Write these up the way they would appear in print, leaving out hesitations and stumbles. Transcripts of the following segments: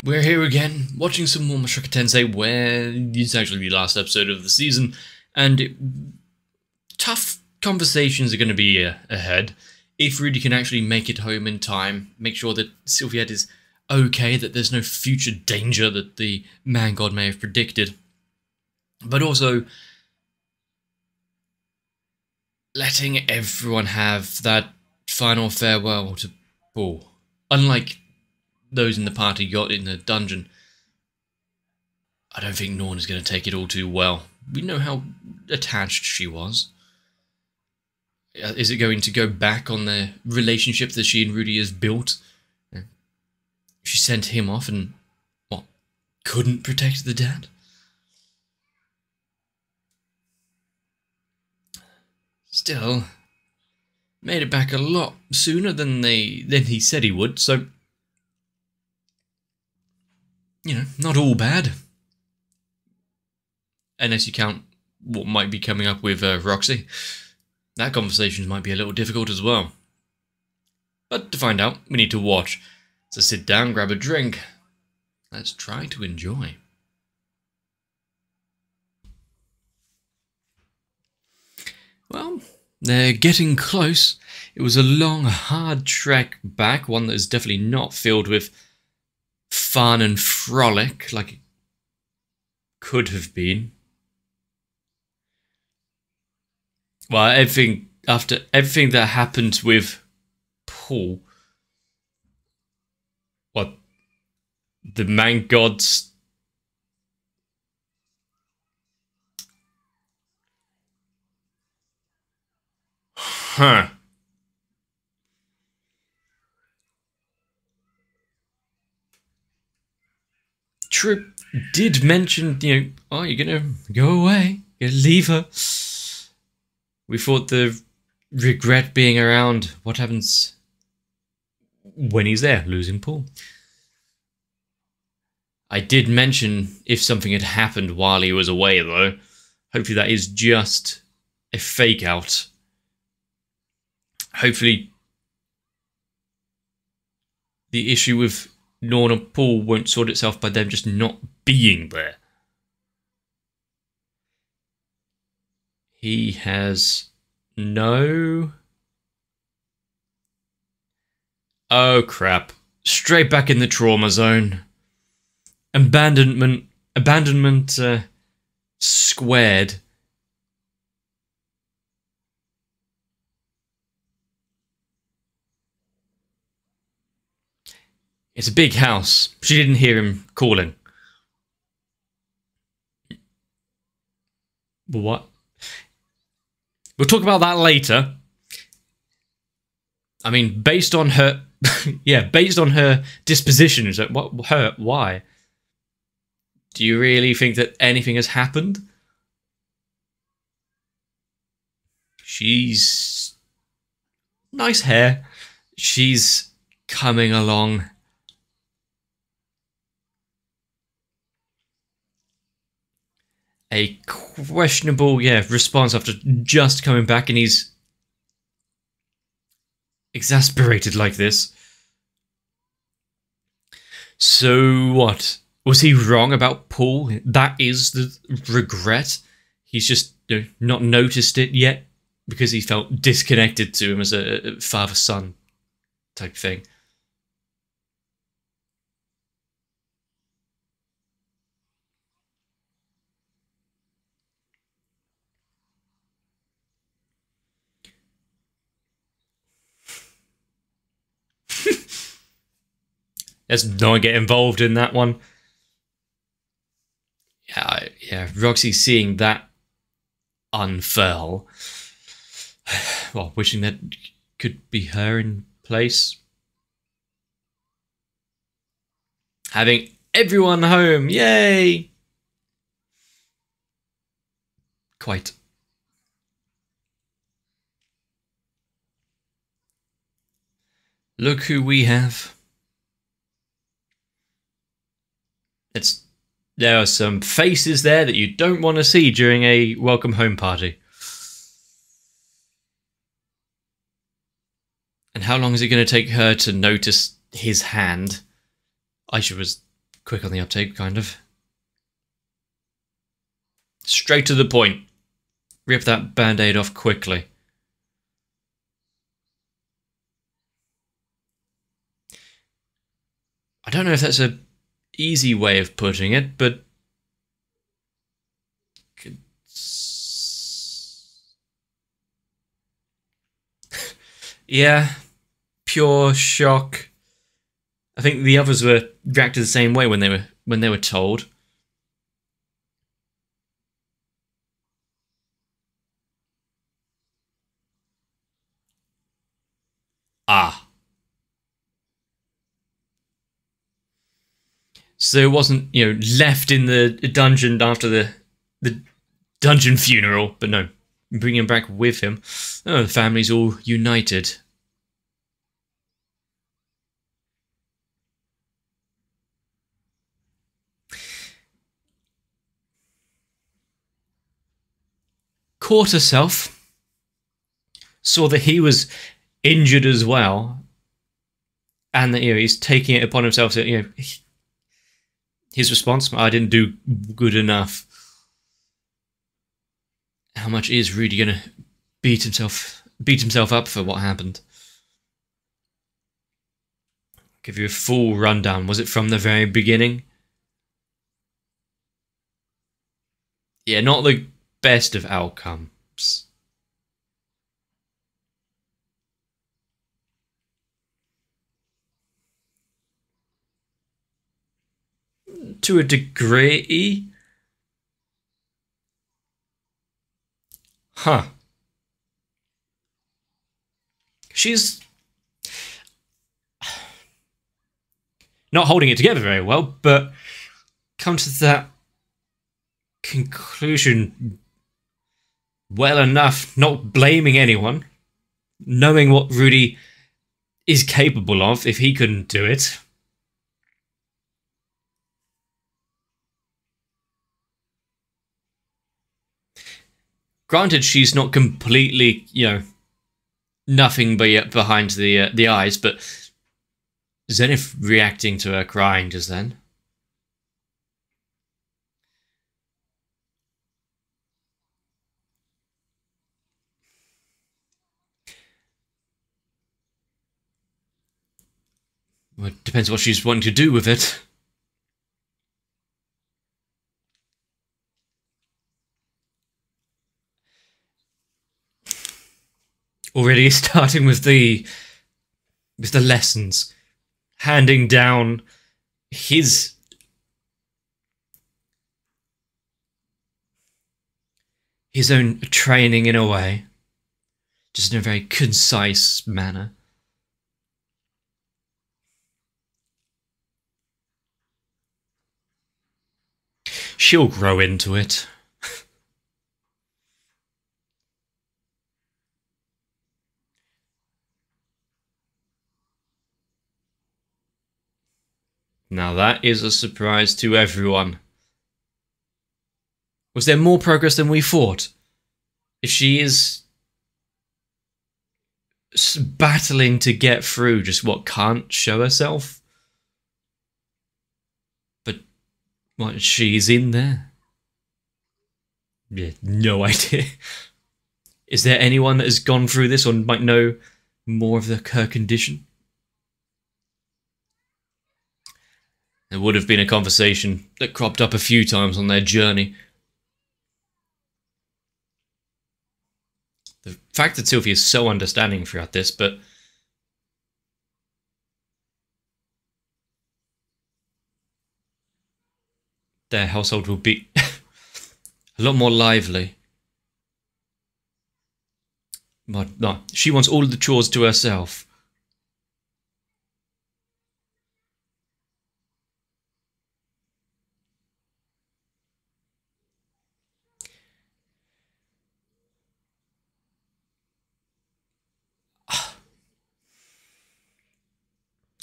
We're here again, watching some more Mushoku Tensei, where it's actually the last episode of the season, and tough conversations are going to be ahead. If Rudy can actually make it home in time, make sure that Sylviette is okay, that there's no future danger that the man-god may have predicted, but also letting everyone have that final farewell to Paul. Unlike those in the party got in the dungeon, I don't think Norn is going to take it all too well. We know how attached she was. Is it going to go back on the relationship that she and Rudy has built? She sent him off and, what, couldn't protect the dad? Still, made it back a lot sooner than he said he would, so, you know, not all bad. Unless you count what might be coming up with Roxy. That conversation might be a little difficult as well. But to find out, we need to watch. So sit down, grab a drink. Let's try to enjoy. Well, they're getting close. It was a long, hard trek back, one that is definitely not filled with fun and frolic like it could have been. Well, after everything that happened with Paul, what, the man gods, Trip did mention, you know, oh, you're gonna go away, you're gonna leave her. We thought the regret being around what happens when he's there, losing Paul. I did mention if something had happened while he was away, though. Hopefully that is just a fake out. Hopefully the issue with Norn and Paul won't sort itself by them just not being there. He has no... Oh crap. Straight back in the trauma zone. Abandonment squared. It's a big house. She didn't hear him calling. What? We'll talk about that later. I mean, based on her... yeah, based on her disposition, it's like, what, her, why? Do you really think that anything has happened? She's... nice hair. She's coming along. A questionable, yeah, response after just coming back, and he's exasperated like this. So what? Was he wrong about Paul? That is the regret? He's just, you know, not noticed it yet because he felt disconnected to him as a father-son type thing. Let's not get involved in that one. Yeah, Roxy seeing that unfurl. Well, wishing that could be her in place. Having everyone home, yay! Quite. Look who we have. There are some faces there that you don't want to see during a welcome home party. And how long is it going to take her to notice his hand? Aisha was quick on the uptake, kind of. Straight to the point. Rip that band-aid off quickly. I don't know if that's a easy way of putting it, but yeah, pure shock. I think the others were reacted the same way when they were told. Ah. So it wasn't, left in the dungeon after the dungeon funeral, but no, bring him back with him. Oh, the family's all united. Caught herself, saw that he was injured as well, and that he's taking it upon himself to his response: "I didn't do good enough." How much is Rudy gonna beat himself up for what happened? Give you a full rundown. Was it from the very beginning? Yeah, not the best of outcomes. To a degree. Huh. She's not holding it together very well, but come to that conclusion well enough, not blaming anyone, knowing what Rudy is capable of if he couldn't do it. Granted, she's not completely, nothing but behind the eyes, but Zenith reacting to her crying just then. Well, it depends what she's wanting to do with it. Already starting with the lessons, handing down his own training in a way, just in a very concise manner. She'll grow into it. Now that is a surprise to everyone. Was there more progress than we thought? If she is battling to get through just what can't show herself, but what, she's in there? Yeah, no idea. Is there anyone that has gone through this or might know more of her condition? There would have been a conversation that cropped up a few times on their journey. The fact that Sylvie is so understanding throughout this, but their household will be a lot more lively. But no, she wants all the chores to herself.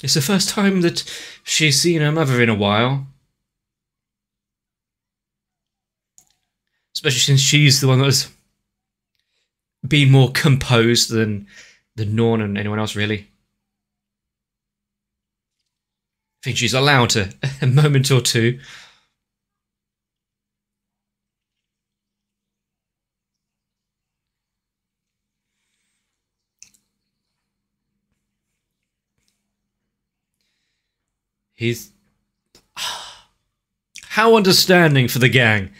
It's the first time that she's seen her mother in a while. Especially since she's the one that's been more composed than Norn and anyone else, really. think she's allowed a moment or two. He's how understanding for the gang.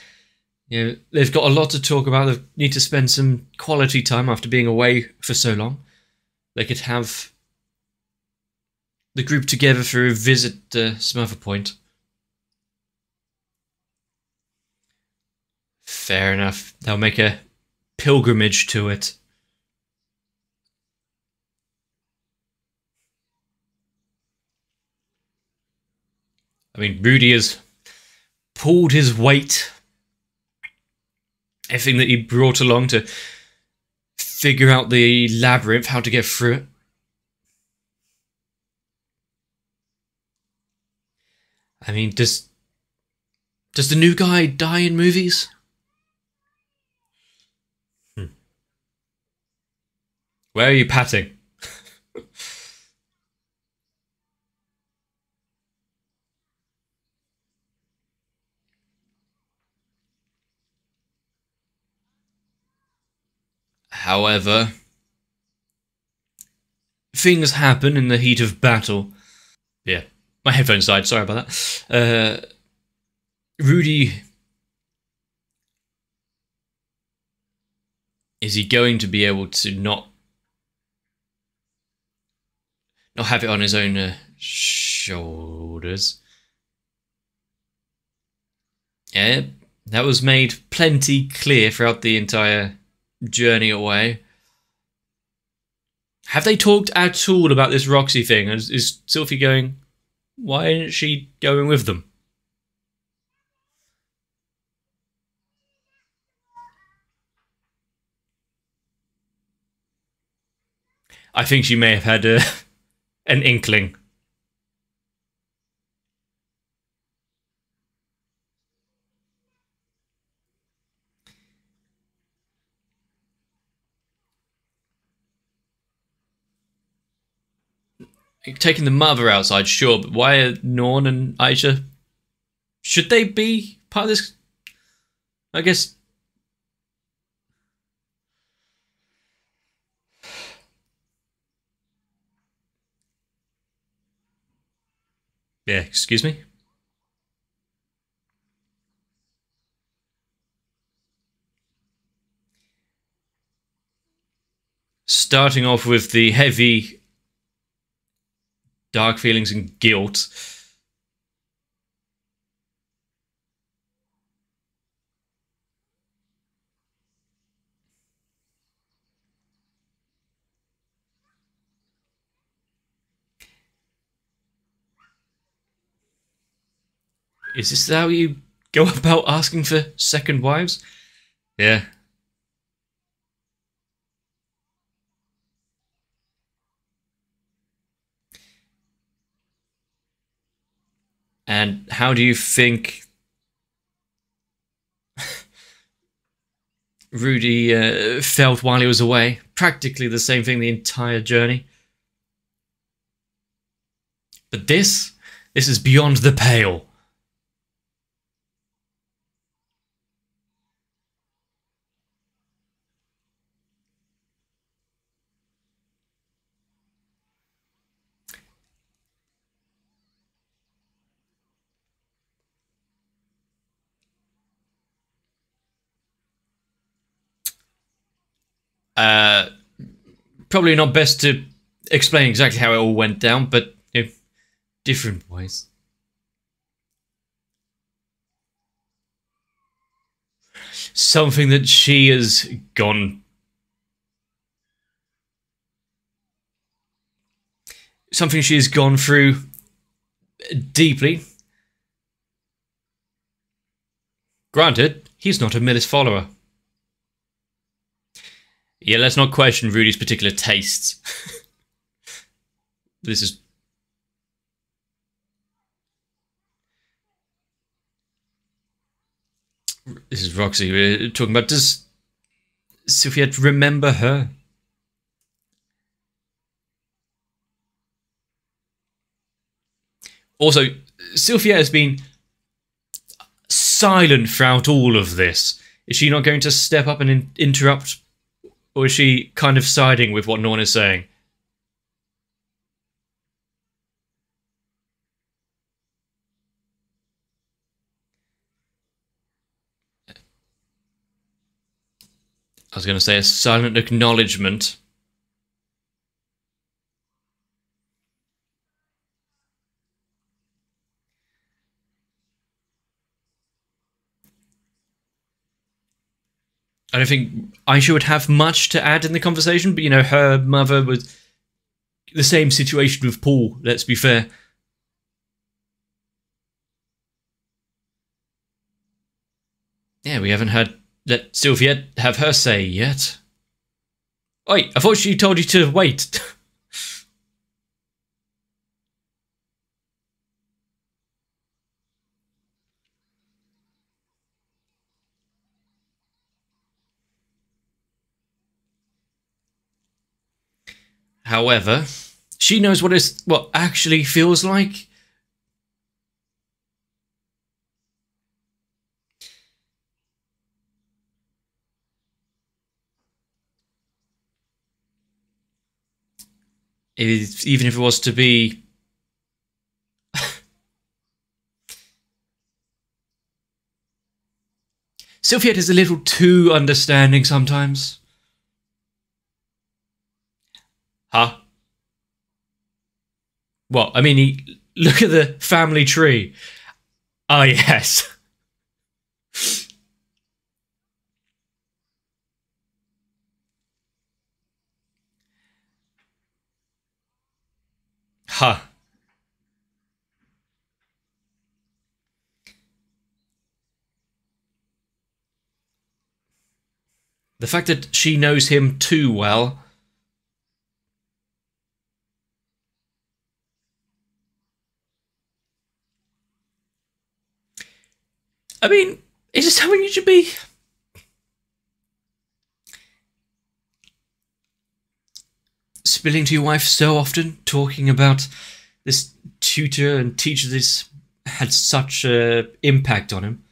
You know, they've got a lot to talk about. They need to spend some quality time after being away for so long. They could have the group together for a visit to some other point. Fair enough. They'll make a pilgrimage to it. I mean, Rudy has pulled his weight, everything that he brought along to figure out the labyrinth, how to get through it. I mean, does the new guy die in movies? Where are you patting? However, things happen in the heat of battle. Yeah, my headphones died, sorry about that. Rudy... Is he going to be able to not have it on his own shoulders? Yeah, that was made plenty clear throughout the entire journey away. Have they talked at all about this Roxy thing? Is Sylvie going, why isn't she going with them? I think she may have had an inkling. Taking the mother outside, sure, but why are Norn and Aisha? Should they be part of this? I guess. Yeah, excuse me? Starting off with the heavy, dark feelings and guilt. Is this how you go about asking for second wives? Yeah. And how do you think Rudy felt while he was away? Practically the same thing the entire journey. But this is beyond the pale. Probably not best to explain exactly how it all went down, but you know, different ways. Something that she has gone... Something she has gone through deeply. Granted, he's not a Millis follower. Yeah, let's not question Rudy's particular tastes. This is Roxy. We're talking about, does Sophia remember her? Also, Sylphia has been silent throughout all of this. Is she not going to step up and interrupt? Or is she kind of siding with what Norn is saying? I was going to say a silent acknowledgement. I don't think Aisha would have much to add in the conversation, but, you know, her mother was the same situation with Paul, let's be fair. Yeah, we haven't let Sylphia have her say yet. Oi, I thought she told you to wait. However, she knows what actually feels like. Even if it was to be... Sylphia is a little too understanding sometimes. Huh? What? I mean, look at the family tree. Ah, yes. Huh. The fact that she knows him too well. I mean, is it something you should be spilling to your wife so often, talking about this tutor and teacher that's had such an impact on him?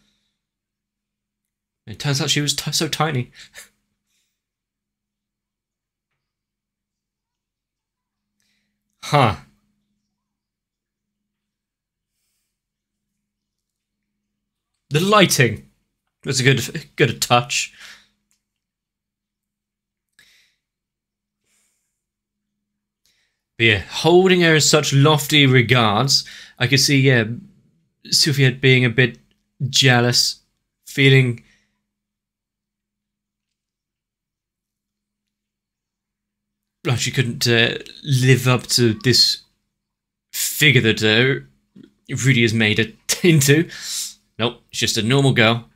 It turns out she was so tiny. Huh. The lighting was a good touch. But yeah, holding her in such lofty regards, I could see, yeah, Sylphia being a bit jealous, feeling like she couldn't live up to this figure that Rudy has made it into. Nope, it's just a normal girl.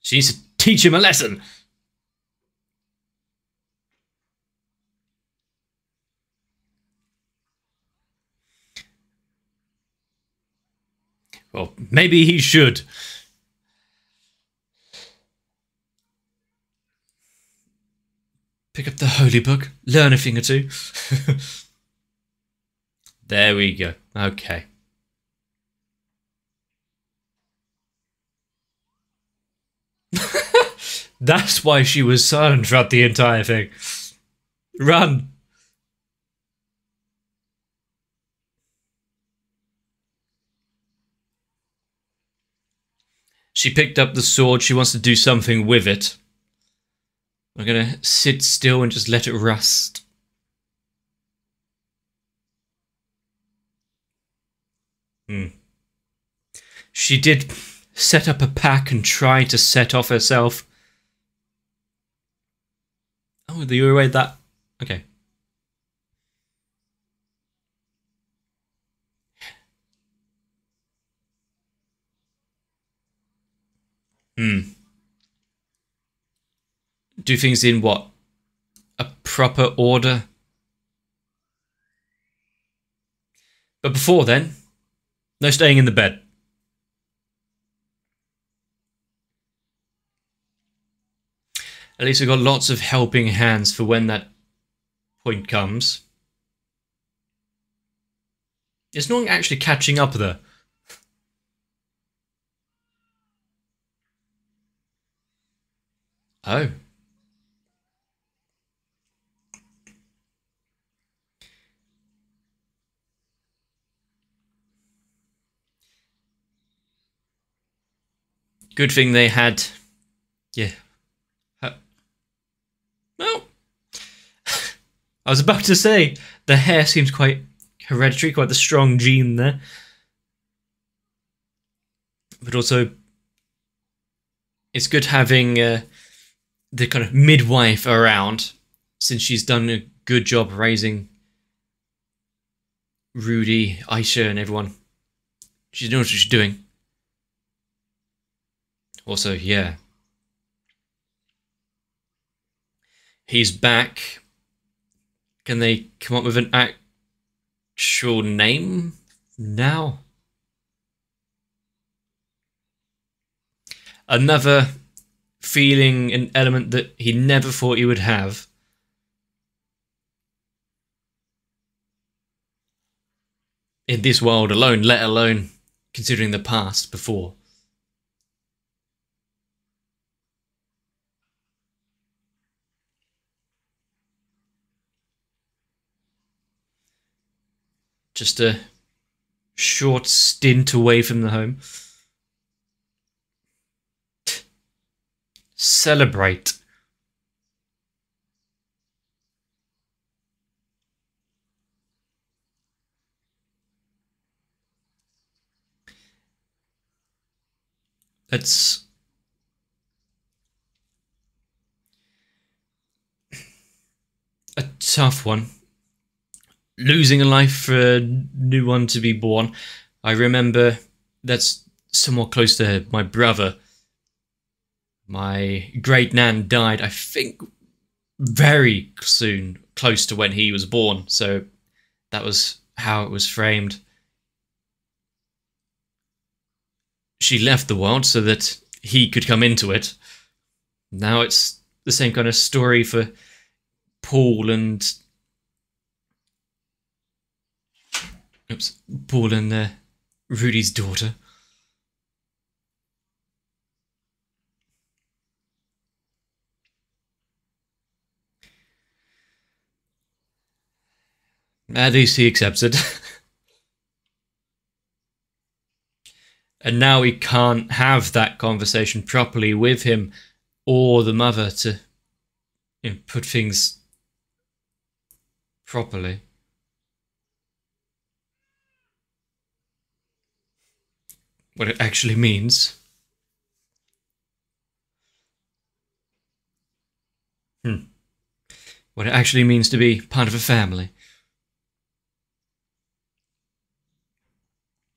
She needs to teach him a lesson. Well, maybe he should. Pick up the holy book, learn a thing or two. There we go. Okay. That's why she was silent throughout the entire thing. Run! She picked up the sword. She wants to do something with it. I'm gonna sit still and just let it rust. She did set up a pack and try to set off herself. Oh, you away that? Okay. Do things in what? A proper order? But before then, no staying in the bed. At least we've got lots of helping hands for when that point comes. It's not actually catching up there. Oh. Good thing they had... Yeah. Well... I was about to say, the hair seems quite hereditary, quite the strong gene there. But also, it's good having the kind of midwife around, since she's done a good job raising Rudy, Aisha, and everyone. She knows what she's doing. Also, yeah. He's back. Can they come up with an actual name now? Another feeling, an element that he never thought he would have. In this world alone, let alone considering the past before. Just a short stint away from the home. Celebrate. That's a tough one. Losing a life for a new one to be born. I remember that's somewhat close to my brother. My great nan died, I think, very soon, close to when he was born. So that was how it was framed. She left the world so that he could come into it. Now it's the same kind of story for Paul and... Oops. Paul and Rudy's daughter. At least he accepts it. And now he can't have that conversation properly with him or the mother to, you know, put things properly. What it actually means. What it actually means to be part of a family.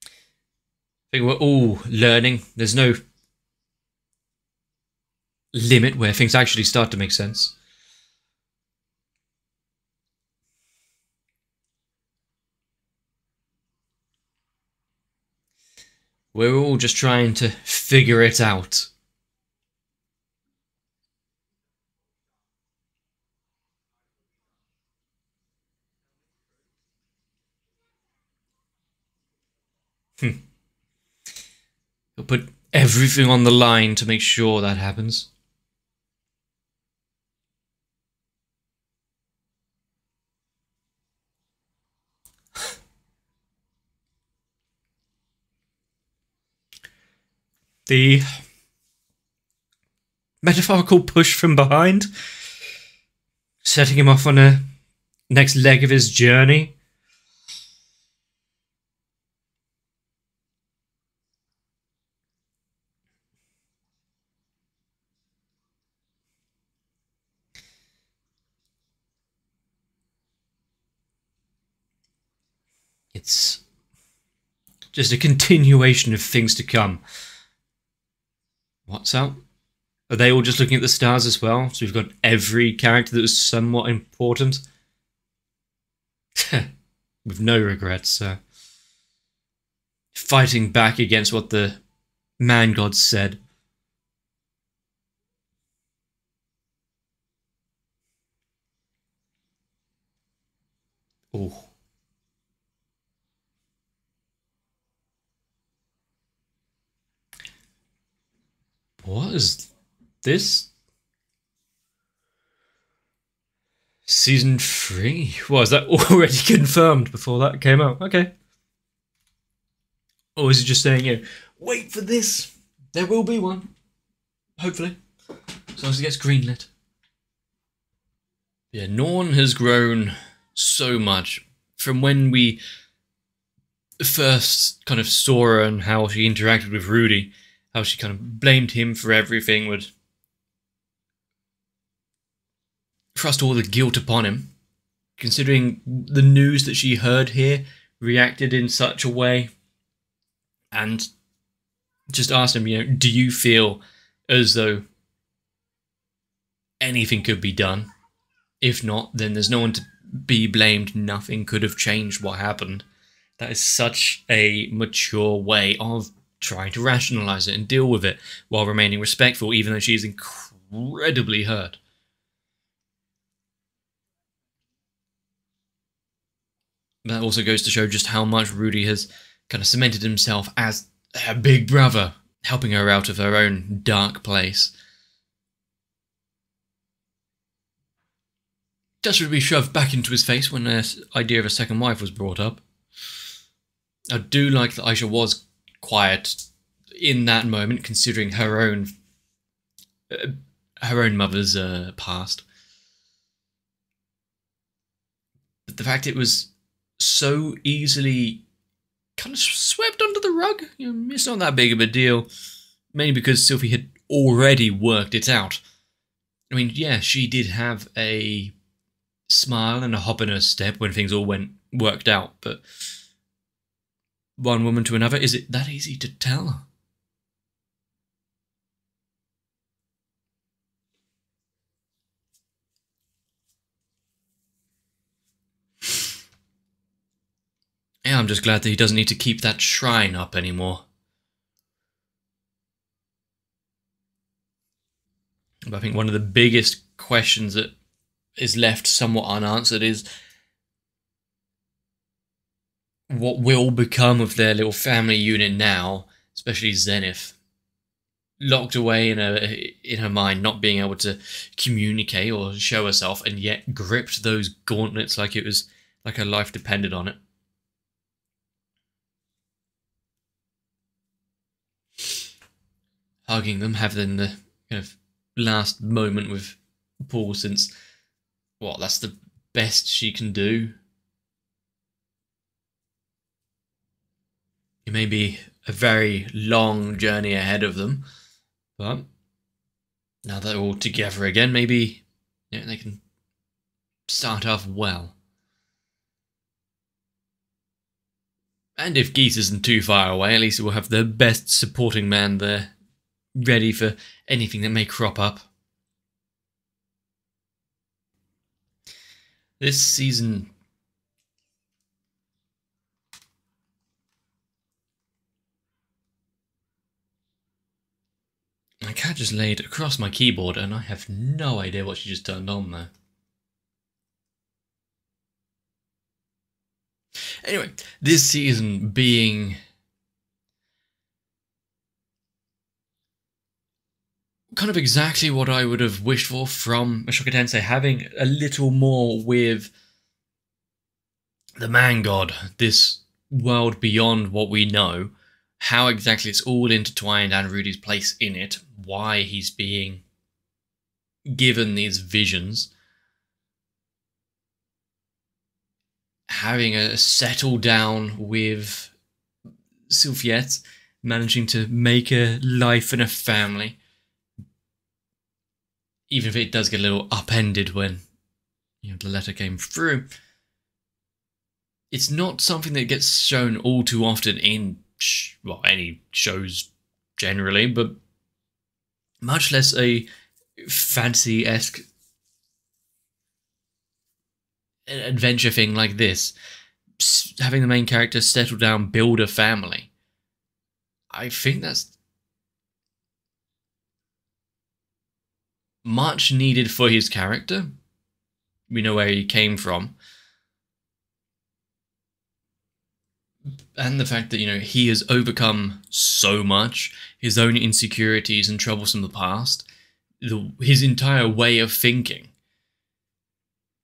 I think we're all learning. There's no limit where things actually start to make sense. We're all just trying to figure it out. He'll put everything on the line to make sure that happens. The metaphorical push from behind, setting him off on a next leg of his journey. It's just a continuation of things to come. What's up? Are they all just looking at the stars as well? So we've got every character that was somewhat important. With no regrets. Fighting back against what the man gods said. Oh. What is this? Season 3? Was that already confirmed before that came out? Okay. Or is he just saying, you know, wait for this? There will be one. Hopefully. As long as it gets greenlit. Yeah, Norn has grown so much from when we first kind of saw her and how she interacted with Rudy, how she kind of blamed him for everything, would thrust all the guilt upon him, considering the news that she heard here, reacted in such a way, and just asked him, you know, do you feel as though anything could be done? If not, then there's no one to be blamed. Nothing could have changed what happened. That is such a mature way of trying to rationalize it and deal with it while remaining respectful, even though she is incredibly hurt. That also goes to show just how much Rudy has kind of cemented himself as her big brother, helping her out of her own dark place. Just would be shoved back into his face when the idea of a second wife was brought up. I do like that Aisha was quiet in that moment, considering her own mother's past. But the fact it was so easily kind of swept under the rug, you know, it's not that big of a deal, mainly because Sylvie had already worked it out. I mean, yeah, she did have a smile and a hop in her step when things all worked out, but one woman to another, is it that easy to tell? Yeah, I'm just glad that he doesn't need to keep that shrine up anymore. But I think one of the biggest questions that is left somewhat unanswered is what will become of their little family unit now, especially Zenith. Locked away in her mind, not being able to communicate or show herself, and yet gripped those gauntlets like it was like her life depended on it. Hugging them, having the kind of last moment with Paul since, what, that's the best she can do. It may be a very long journey ahead of them, but now they're all together again, maybe, you know, they can start off well. And if Geese isn't too far away, at least we'll have the best supporting man there, ready for anything that may crop up. This season, my cat just laid across my keyboard and I have no idea what she just turned on there. Anyway, this season being kind of exactly what I would have wished for from Mushoku Tensei, having a little more with the man god, this world beyond what we know, how exactly it's all intertwined and Rudy's place in it, why he's being given these visions, having a settle down with Sylviette, managing to make a life and a family, even if it does get a little upended when, you know, the letter came through. It's not something that gets shown all too often in, well, any shows generally, but much less a fantasy-esque adventure thing like this. Having the main character settle down, build a family. I think that's much needed for his character. We know where he came from. And the fact that, he has overcome so much, his own insecurities and troubles from the past, his entire way of thinking.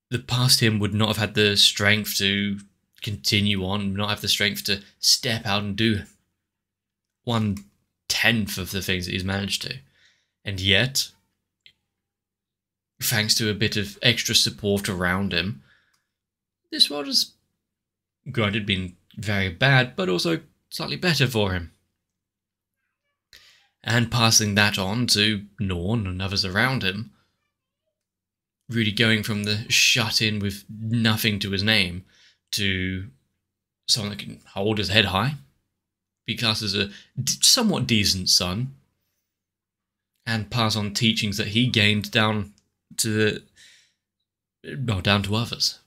The past him would not have had the strength to continue on, not have the strength to step out and do 1/10 of the things that he's managed to. And yet, thanks to a bit of extra support around him, this world has, granted, been very bad, but also slightly better for him. And passing that on to Norn and others around him, really going from the shut-in with nothing to his name to someone that can hold his head high, be classed as a somewhat decent son, and pass on teachings that he gained down to others.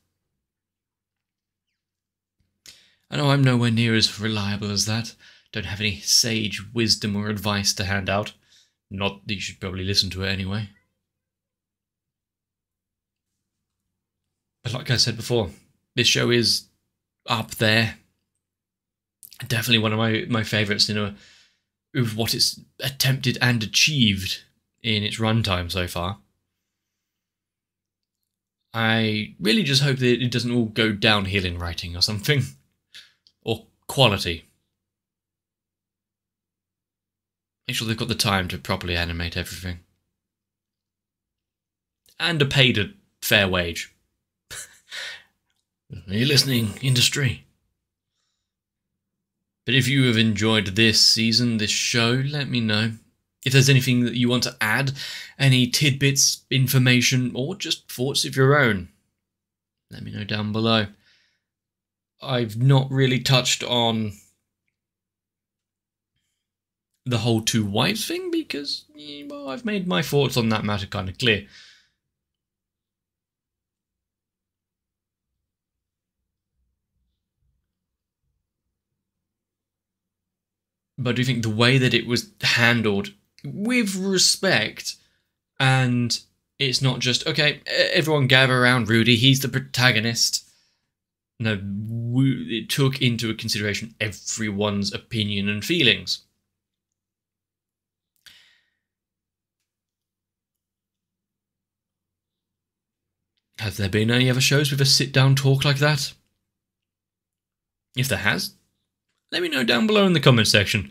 I know I'm nowhere near as reliable as that. Don't have any sage wisdom or advice to hand out. Not that you should probably listen to it anyway. But like I said before, this show is up there. Definitely one of my favourites, of what it's attempted and achieved in its runtime so far. I really just hope that it doesn't all go downhill in writing or something. Or quality. Make sure they've got the time to properly animate everything. And are paid a fair wage. Are you listening, industry? But if you have enjoyed this season, this show, let me know. If there's anything that you want to add, any tidbits, information, or just thoughts of your own, let me know down below. I've not really touched on the whole two wives thing because, well, I've made my thoughts on that matter kind of clear. But I do think the way that it was handled with respect, and it's not just, okay, everyone gather around Rudy, he's the protagonist. No, it took into consideration everyone's opinion and feelings. Have there been any other shows with a sit-down talk like that? If there has, let me know down below in the comment section.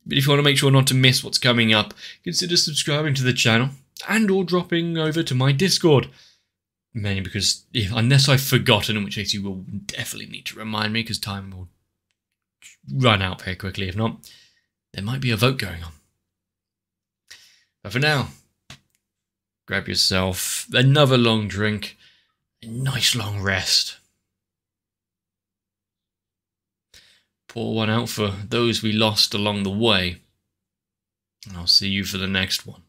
But if you want to make sure not to miss what's coming up, consider subscribing to the channel and or dropping over to my Discord. Mainly because, unless I've forgotten, in which case you will definitely need to remind me because time will run out very quickly. If not, there might be a vote going on. But for now, grab yourself another long drink, a nice long rest. Pour one out for those we lost along the way. And I'll see you for the next one.